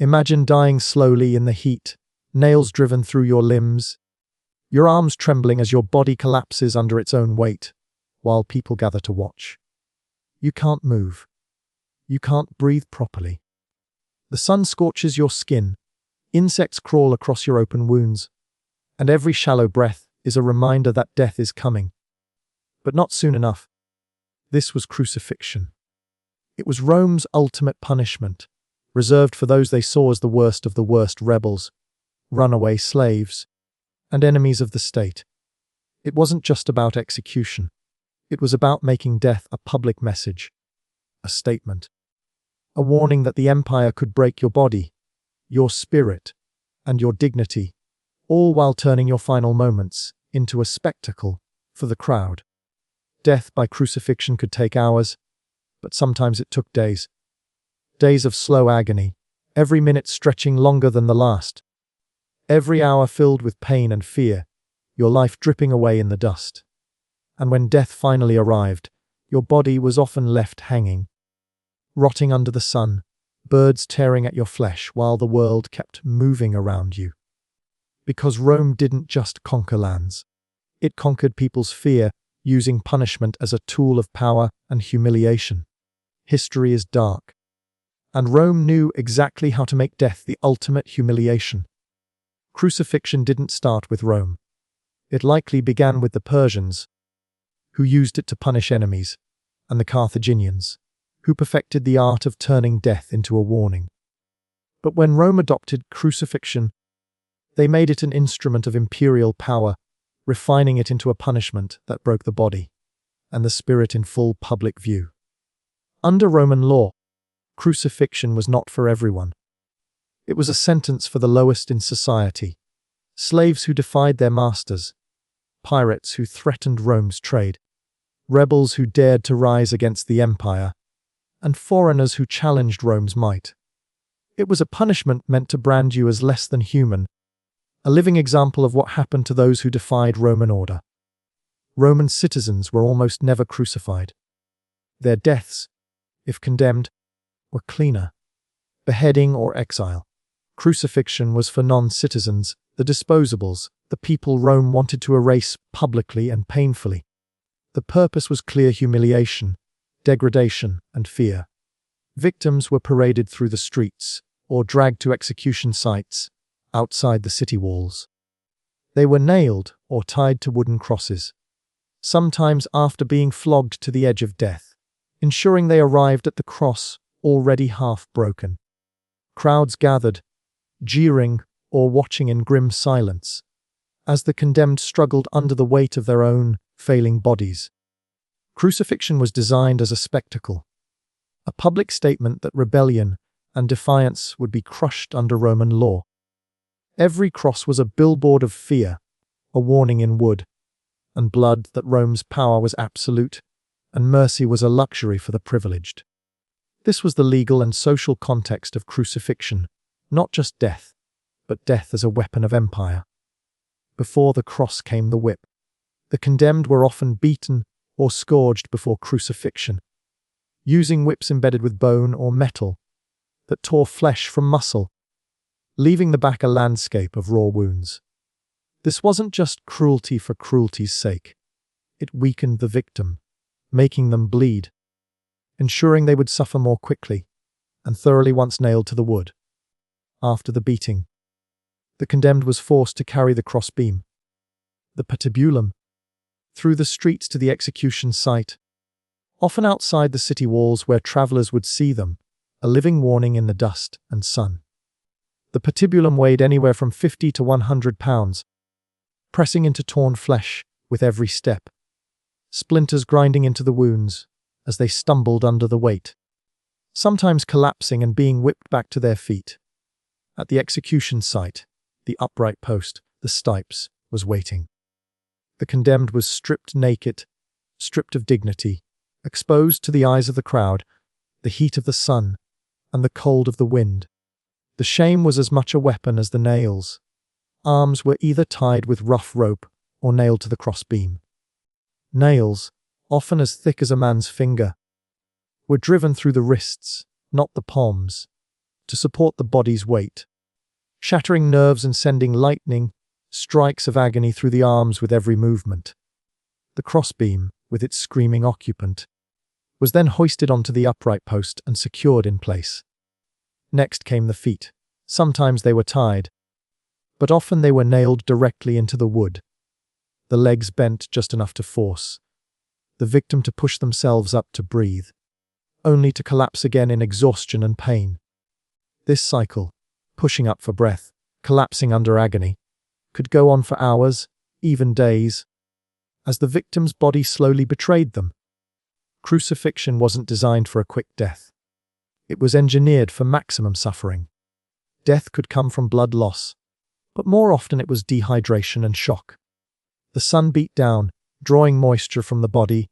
Imagine dying slowly in the heat, nails driven through your limbs, your arms trembling as your body collapses under its own weight, while people gather to watch. You can't move. You can't breathe properly. The sun scorches your skin, insects crawl across your open wounds, and every shallow breath is a reminder that death is coming. But not soon enough. This was crucifixion. It was Rome's ultimate punishment, reserved for those they saw as the worst of the worst rebels, runaway slaves, and enemies of the state. It wasn't just about execution. It was about making death a public message, a statement, a warning that the empire could break your body, your spirit, and your dignity, all while turning your final moments into a spectacle for the crowd. Death by crucifixion could take hours, but sometimes it took days. Days of slow agony, every minute stretching longer than the last. Every hour filled with pain and fear, your life dripping away in the dust. And when death finally arrived, your body was often left hanging, rotting under the sun, birds tearing at your flesh while the world kept moving around you. Because Rome didn't just conquer lands. It conquered people's fear, using punishment as a tool of power and humiliation. History is dark, and Rome knew exactly how to make death the ultimate humiliation. Crucifixion didn't start with Rome. It likely began with the Persians, who used it to punish enemies, and the Carthaginians, who perfected the art of turning death into a warning. But when Rome adopted crucifixion, they made it an instrument of imperial power, refining it into a punishment that broke the body and the spirit in full public view. Under Roman law, crucifixion was not for everyone. It was a sentence for the lowest in society: slaves who defied their masters, pirates who threatened Rome's trade, rebels who dared to rise against the empire, and foreigners who challenged Rome's might. It was a punishment meant to brand you as less than human, a living example of what happened to those who defied Roman order. Roman citizens were almost never crucified. Their deaths, if condemned, were cleaner: beheading or exile. Crucifixion was for non-citizens, the disposables, the people Rome wanted to erase publicly and painfully. The purpose was clear: humiliation, degradation, and fear. Victims were paraded through the streets or dragged to execution sites outside the city walls. They were nailed or tied to wooden crosses, sometimes after being flogged to the edge of death, ensuring they arrived at the cross already half broken. Crowds gathered, jeering or watching in grim silence, as the condemned struggled under the weight of their own failing bodies. Crucifixion was designed as a spectacle, a public statement that rebellion and defiance would be crushed under Roman law. Every cross was a billboard of fear, a warning in wood and blood that Rome's power was absolute and mercy was a luxury for the privileged. This was the legal and social context of crucifixion, not just death, but death as a weapon of empire. Before the cross came the whip. The condemned were often beaten or scourged before crucifixion, using whips embedded with bone or metal that tore flesh from muscle, leaving the back a landscape of raw wounds. This wasn't just cruelty for cruelty's sake. It weakened the victim, making them bleed, ensuring they would suffer more quickly and thoroughly once nailed to the wood. After the beating, the condemned was forced to carry the crossbeam, the patibulum, through the streets to the execution site, often outside the city walls where travelers would see them, a living warning in the dust and sun. The patibulum weighed anywhere from 50 to 100 pounds, pressing into torn flesh with every step, splinters grinding into the wounds as they stumbled under the weight, sometimes collapsing and being whipped back to their feet. At the execution site, the upright post, the stipes, was waiting. The condemned was stripped naked, stripped of dignity, exposed to the eyes of the crowd, the heat of the sun, and the cold of the wind. The shame was as much a weapon as the nails. Arms were either tied with rough rope or nailed to the crossbeam. Nails, often as thick as a man's finger, were driven through the wrists, not the palms, to support the body's weight, shattering nerves and sending lightning strikes of agony through the arms with every movement. The crossbeam, with its screaming occupant, was then hoisted onto the upright post and secured in place. Next came the feet. Sometimes they were tied, but often they were nailed directly into the wood. The legs bent just enough to force the victim to push themselves up to breathe, only to collapse again in exhaustion and pain. This cycle, pushing up for breath, collapsing under agony, could go on for hours, even days, as the victim's body slowly betrayed them. Crucifixion wasn't designed for a quick death. It was engineered for maximum suffering. Death could come from blood loss, but more often it was dehydration and shock. The sun beat down, drawing moisture from the body,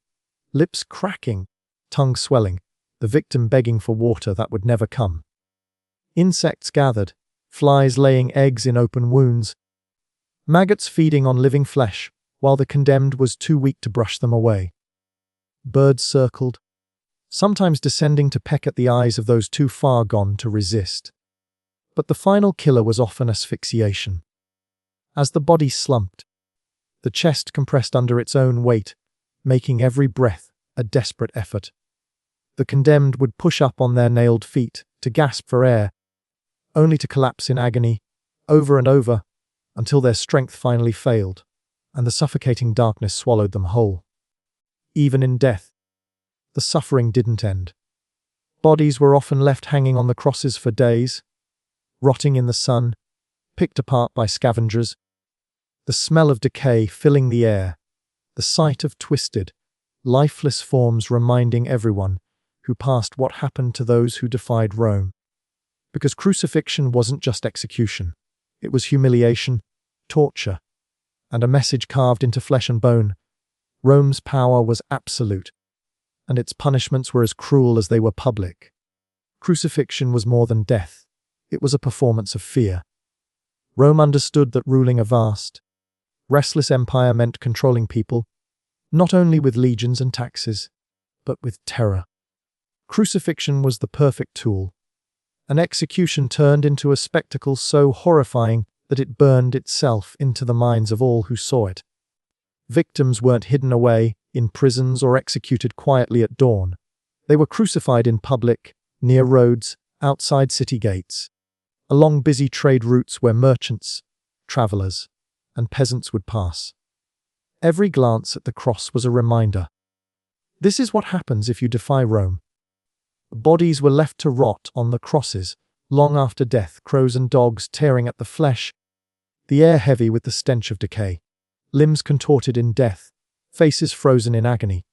lips cracking, tongue swelling, the victim begging for water that would never come. Insects gathered, flies laying eggs in open wounds, maggots feeding on living flesh, while the condemned was too weak to brush them away. Birds circled, sometimes descending to peck at the eyes of those too far gone to resist. But the final killer was often asphyxiation. As the body slumped, the chest compressed under its own weight, making every breath a desperate effort. The condemned would push up on their nailed feet to gasp for air, only to collapse in agony, over and over, until their strength finally failed, and the suffocating darkness swallowed them whole. Even in death, the suffering didn't end. Bodies were often left hanging on the crosses for days, rotting in the sun, picked apart by scavengers, the smell of decay filling the air, the sight of twisted, lifeless forms reminding everyone who passed what happened to those who defied Rome. Because crucifixion wasn't just execution, it was humiliation, torture, and a message carved into flesh and bone. Rome's power was absolute, and its punishments were as cruel as they were public. Crucifixion was more than death. It was a performance of fear. Rome understood that ruling a vast, restless empire meant controlling people, not only with legions and taxes, but with terror. Crucifixion was the perfect tool. An execution turned into a spectacle so horrifying that it burned itself into the minds of all who saw it. Victims weren't hidden away in prisons or executed quietly at dawn. They were crucified in public, near roads, outside city gates, along busy trade routes where merchants, travelers, and peasants would pass. Every glance at the cross was a reminder. This is what happens if you defy Rome. Bodies were left to rot on the crosses, long after death, crows and dogs tearing at the flesh, the air heavy with the stench of decay, limbs contorted in death, faces frozen in agony,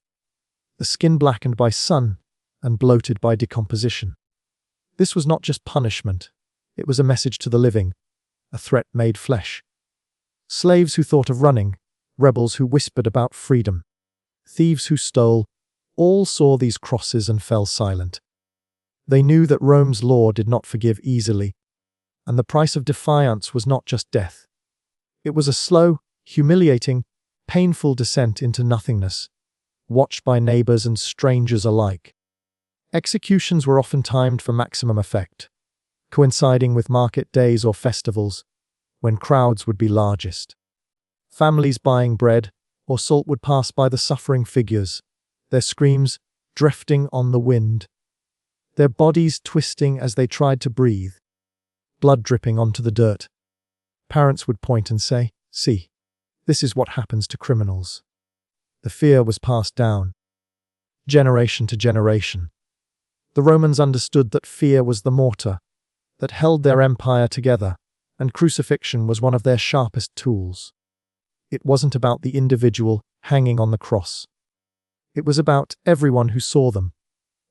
the skin blackened by sun and bloated by decomposition. This was not just punishment, it was a message to the living, a threat made flesh. Slaves who thought of running, rebels who whispered about freedom, thieves who stole, all saw these crosses and fell silent. They knew that Rome's law did not forgive easily, and the price of defiance was not just death. It was a slow, humiliating, painful descent into nothingness, watched by neighbors and strangers alike. Executions were often timed for maximum effect, coinciding with market days or festivals, when crowds would be largest. Families buying bread or salt would pass by the suffering figures, their screams drifting on the wind, their bodies twisting as they tried to breathe, blood dripping onto the dirt. Parents would point and say, "See, this is what happens to criminals." The fear was passed down, generation to generation. The Romans understood that fear was the mortar that held their empire together, and crucifixion was one of their sharpest tools. It wasn't about the individual hanging on the cross. It was about everyone who saw them,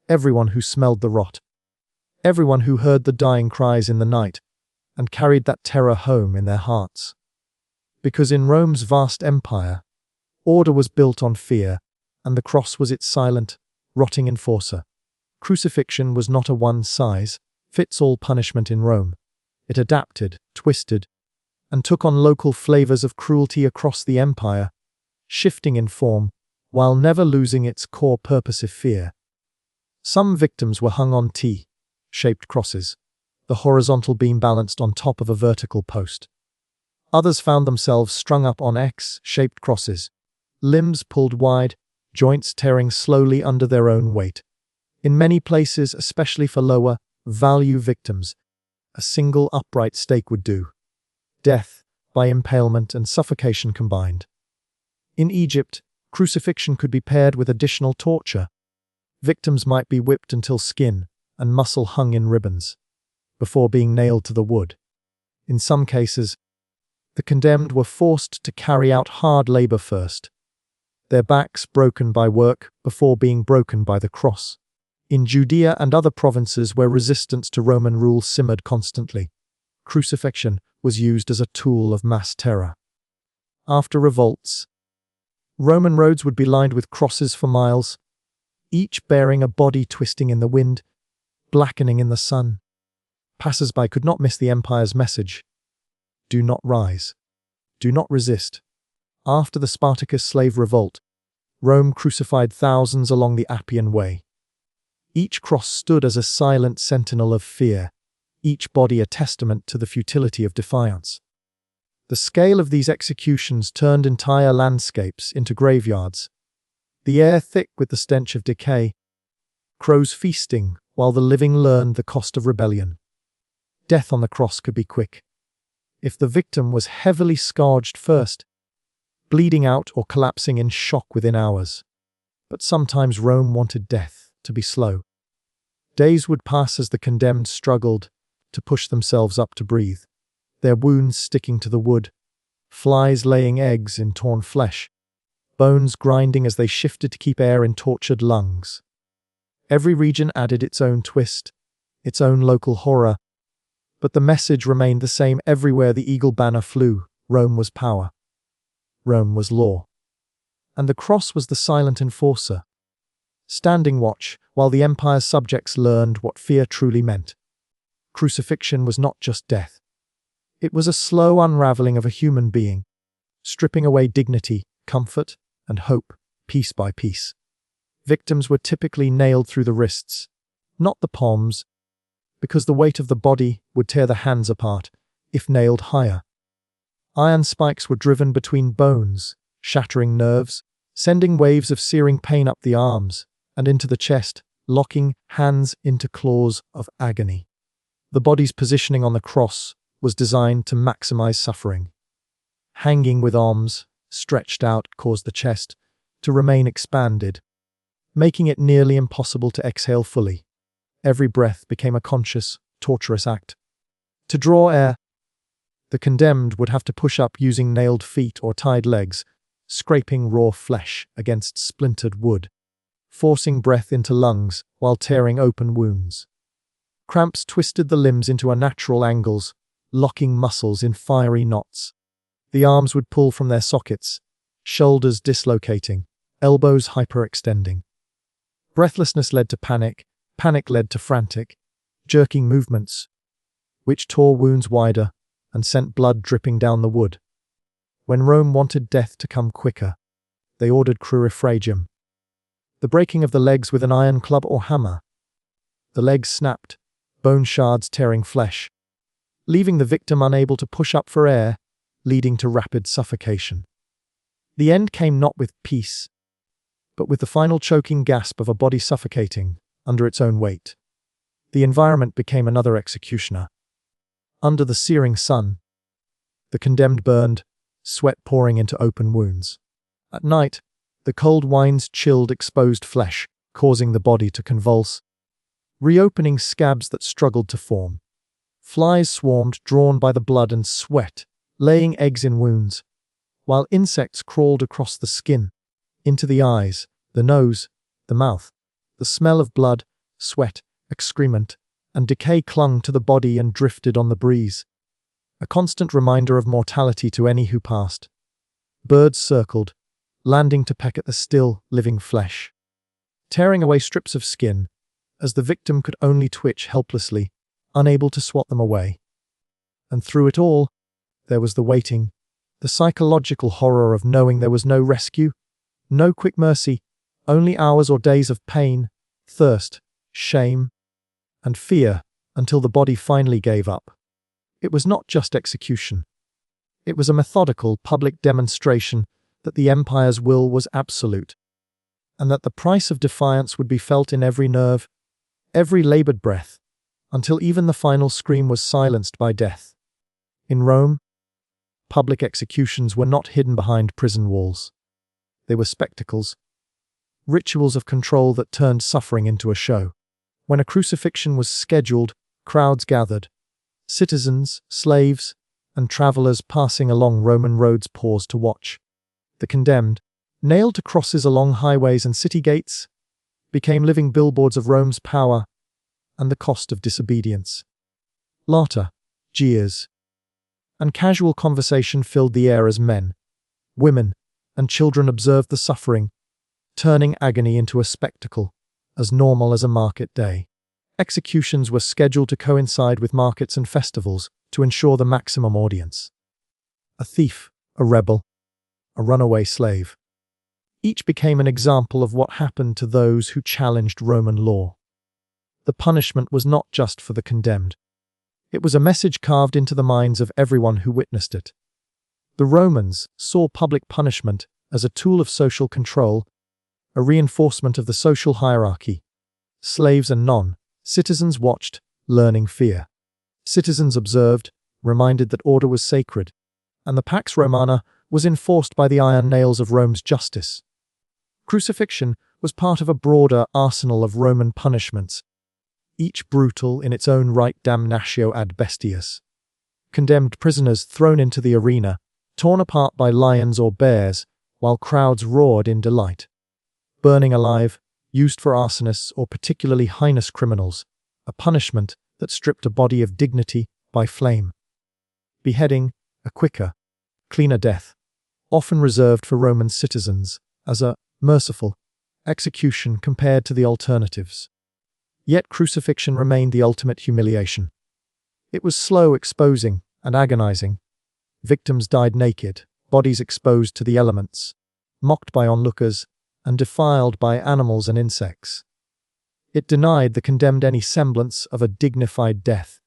everyone who smelled the rot, everyone who heard the dying cries in the night and carried that terror home in their hearts. Because in Rome's vast empire, order was built on fear, and the cross was its silent, rotting enforcer. Crucifixion was not a one-size-fits-all punishment in Rome. It adapted, twisted, and took on local flavors of cruelty across the empire, shifting in form, while never losing its core purpose of fear. Some victims were hung on T-shaped crosses, the horizontal beam balanced on top of a vertical post. Others found themselves strung up on X-shaped crosses, limbs pulled wide, joints tearing slowly under their own weight. In many places, especially for lower-value victims, a single upright stake would do. Death by impalement and suffocation combined. In Egypt, crucifixion could be paired with additional torture. Victims might be whipped until skin and muscle hung in ribbons, before being nailed to the wood. In some cases, the condemned were forced to carry out hard labor first, their backs broken by work before being broken by the cross. In Judea and other provinces where resistance to Roman rule simmered constantly, crucifixion was used as a tool of mass terror. After revolts, Roman roads would be lined with crosses for miles, each bearing a body twisting in the wind, blackening in the sun. Passers-by could not miss the empire's message: do not rise, do not resist. After the Spartacus slave revolt, Rome crucified thousands along the Appian Way. Each cross stood as a silent sentinel of fear, each body a testament to the futility of defiance. The scale of these executions turned entire landscapes into graveyards, the air thick with the stench of decay, crows feasting while the living learned the cost of rebellion. Death on the cross could be quick. If the victim was heavily scourged first, bleeding out or collapsing in shock within hours. But sometimes Rome wanted death to be slow. Days would pass as the condemned struggled to push themselves up to breathe, their wounds sticking to the wood, flies laying eggs in torn flesh, bones grinding as they shifted to keep air in tortured lungs. Every region added its own twist, its own local horror, but the message remained the same everywhere the eagle banner flew: Rome was power. Rome was law. And the cross was the silent enforcer, standing watch while the empire's subjects learned what fear truly meant. Crucifixion was not just death. It was a slow unraveling of a human being, stripping away dignity, comfort, and hope, piece by piece. Victims were typically nailed through the wrists, not the palms, because the weight of the body would tear the hands apart if nailed higher. Iron spikes were driven between bones, shattering nerves, sending waves of searing pain up the arms and into the chest, locking hands into claws of agony. The body's positioning on the cross was designed to maximize suffering. Hanging with arms stretched out caused the chest to remain expanded, making it nearly impossible to exhale fully. Every breath became a conscious, torturous act. To draw air, the condemned would have to push up using nailed feet or tied legs, scraping raw flesh against splintered wood, forcing breath into lungs while tearing open wounds. Cramps twisted the limbs into unnatural angles, locking muscles in fiery knots. The arms would pull from their sockets, shoulders dislocating, elbows hyperextending. Breathlessness led to panic, panic led to frantic, jerking movements, which tore wounds wider and sent blood dripping down the wood. When Rome wanted death to come quicker, they ordered crucifixion, the breaking of the legs with an iron club or hammer. The legs snapped, bone shards tearing flesh, leaving the victim unable to push up for air, leading to rapid suffocation. The end came not with peace, but with the final choking gasp of a body suffocating under its own weight. The environment became another executioner. Under the searing sun, the condemned burned, sweat pouring into open wounds. At night, the cold winds chilled exposed flesh, causing the body to convulse, reopening scabs that struggled to form. Flies swarmed, drawn by the blood and sweat, laying eggs in wounds, while insects crawled across the skin, into the eyes, the nose, the mouth. The smell of blood, sweat, excrement, and decay clung to the body and drifted on the breeze, a constant reminder of mortality to any who passed. Birds circled, landing to peck at the still, living flesh, tearing away strips of skin, as the victim could only twitch helplessly, unable to swat them away. And through it all, there was the waiting, the psychological horror of knowing there was no rescue, no quick mercy, only hours or days of pain, thirst, shame, and fear until the body finally gave up. It was not just execution. It was a methodical, public demonstration that the empire's will was absolute, and that the price of defiance would be felt in every nerve, every labored breath, until even the final scream was silenced by death. In Rome, public executions were not hidden behind prison walls. They were spectacles, rituals of control that turned suffering into a show. When a crucifixion was scheduled, crowds gathered. Citizens, slaves, and travelers passing along Roman roads paused to watch. The condemned, nailed to crosses along highways and city gates, became living billboards of Rome's power and the cost of disobedience. Laughter, jeers, and casual conversation filled the air as men, women, and children observed the suffering, turning agony into a spectacle, as normal as a market day. Executions were scheduled to coincide with markets and festivals to ensure the maximum audience. A thief, a rebel, a runaway slave. Each became an example of what happened to those who challenged Roman law. The punishment was not just for the condemned. It was a message carved into the minds of everyone who witnessed it. The Romans saw public punishment as a tool of social control, a reinforcement of the social hierarchy. Slaves and non-citizens watched, learning fear. Citizens observed, reminded that order was sacred, and the Pax Romana was enforced by the iron nails of Rome's justice. Crucifixion was part of a broader arsenal of Roman punishments, each brutal in its own right, damnatio ad bestias. Condemned prisoners thrown into the arena, torn apart by lions or bears, while crowds roared in delight. Burning alive, used for arsonists or particularly heinous criminals, a punishment that stripped a body of dignity by flame. Beheading, a quicker, cleaner death, often reserved for Roman citizens as a merciful execution compared to the alternatives. Yet crucifixion remained the ultimate humiliation. It was slow, exposing, and agonizing. Victims died naked, bodies exposed to the elements, mocked by onlookers, and defiled by animals and insects. It denied the condemned any semblance of a dignified death,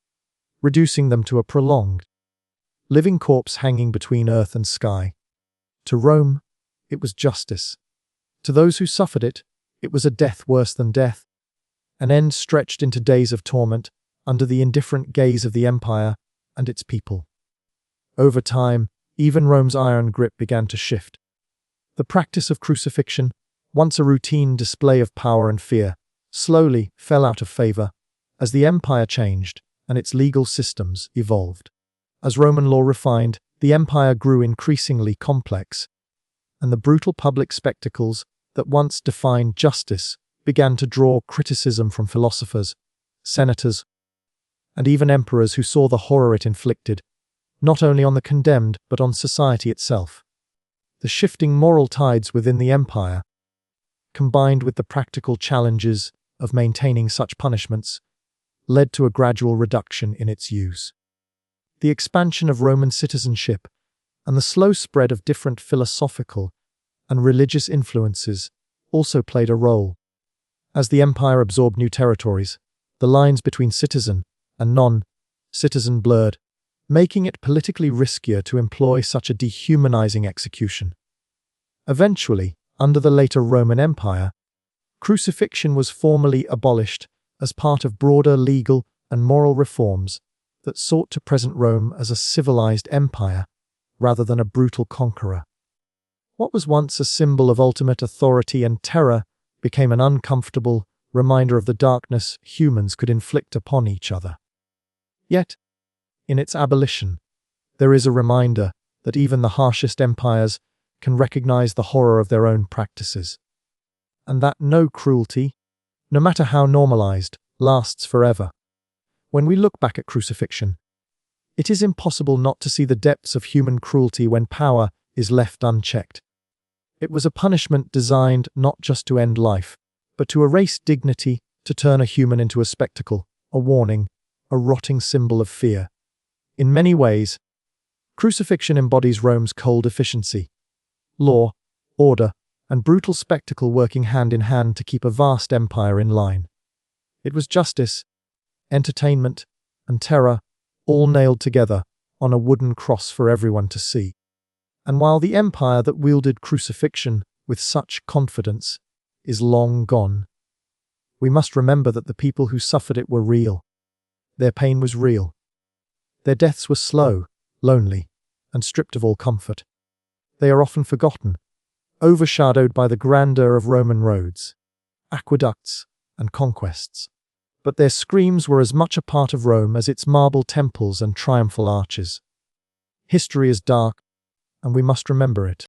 reducing them to a prolonged, living corpse hanging between earth and sky. To Rome, it was justice. To those who suffered it, it was a death worse than death, an end stretched into days of torment under the indifferent gaze of the empire and its people. Over time, even Rome's iron grip began to shift. The practice of crucifixion, once a routine display of power and fear, slowly fell out of favor as the empire changed and its legal systems evolved. As Roman law refined, the empire grew increasingly complex, and the brutal public spectacles that once defined justice began to draw criticism from philosophers, senators, and even emperors who saw the horror it inflicted, not only on the condemned but on society itself. The shifting moral tides within the empire, combined with the practical challenges of maintaining such punishments, led to a gradual reduction in its use. The expansion of Roman citizenship and the slow spread of different philosophical and religious influences also played a role. As the empire absorbed new territories, the lines between citizen and non-citizen blurred, making it politically riskier to employ such a dehumanizing execution. Eventually, under the later Roman Empire, crucifixion was formally abolished as part of broader legal and moral reforms that sought to present Rome as a civilized empire rather than a brutal conqueror. What was once a symbol of ultimate authority and terror became an uncomfortable reminder of the darkness humans could inflict upon each other. Yet, in its abolition, there is a reminder that even the harshest empires can recognize the horror of their own practices, and that no cruelty, no matter how normalized, lasts forever. When we look back at crucifixion, it is impossible not to see the depths of human cruelty when power is left unchecked. It was a punishment designed not just to end life, but to erase dignity, to turn a human into a spectacle, a warning, a rotting symbol of fear. In many ways, crucifixion embodies Rome's cold efficiency. Law, order, and brutal spectacle working hand in hand to keep a vast empire in line. It was justice, entertainment, and terror, all nailed together on a wooden cross for everyone to see. And while the empire that wielded crucifixion with such confidence is long gone, we must remember that the people who suffered it were real. Their pain was real. Their deaths were slow, lonely, and stripped of all comfort. They are often forgotten, overshadowed by the grandeur of Roman roads, aqueducts, and conquests. But their screams were as much a part of Rome as its marble temples and triumphal arches. History is dark, and we must remember it.